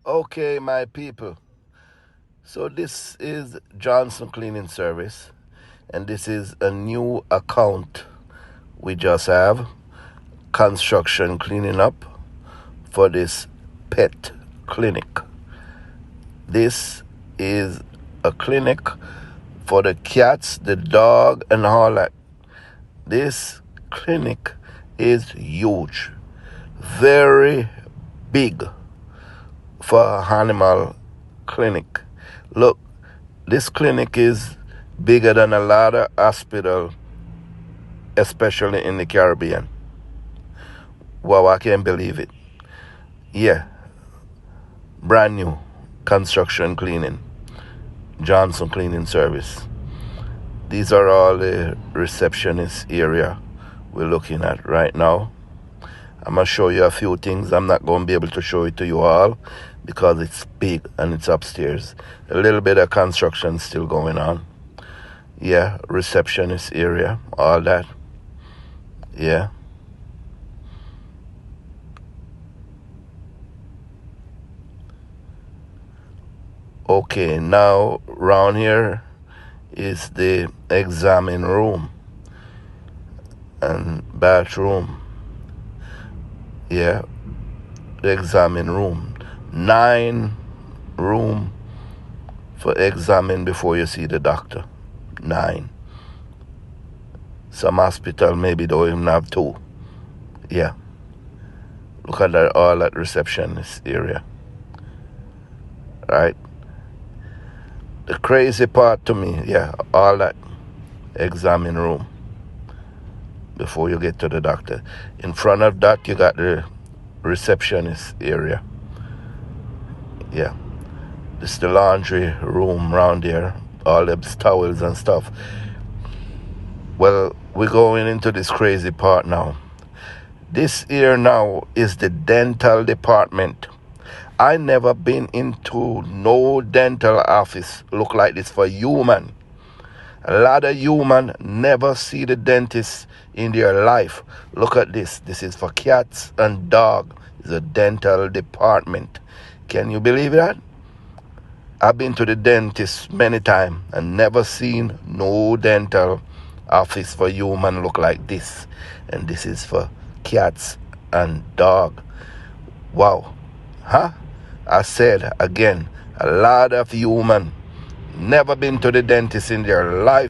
Okay, my people. So this is Johnson Cleaning Service, and this is a new account we just have. Construction cleaning up for this pet clinic. This is a clinic for the cats, the dog, and all that. This clinic is huge, very big for an animal clinic. Look, this clinic is bigger than a lot of hospitals, especially in the Caribbean. Wow, I can't believe it. Yeah, brand new construction cleaning, Johnson Cleaning Service. These are all the receptionist area we're looking at right now. I'm going to show you a few things. I'm not going to be able to show it to you all because it's big and it's upstairs. A little bit of construction still going on. Yeah, receptionist area, all that. Yeah. Okay, now round here is the examine room and bathroom. Yeah, the examine room. 9 room for examine before you see the doctor. 9. Some hospital maybe don't even have 2. Yeah. Look at that, all that receptionist area. Right? The crazy part to me, yeah, all that examine room before you get to the doctor. In front of that, you got the receptionist area. Yeah. This is the laundry room around there. All the towels and stuff. Well, we're going into this crazy part now. This here now is the dental department. I never been into no dental office look like this for human. A lot of human never see the dentist in their life. Look at this. This is for cats and dog. It's a dental department. Can you believe that? I've been to the dentist many times and never seen no dental office for human look like this. And this is for cats and dog. Wow. Huh? I said again, a lot of human never been to the dentist in their life.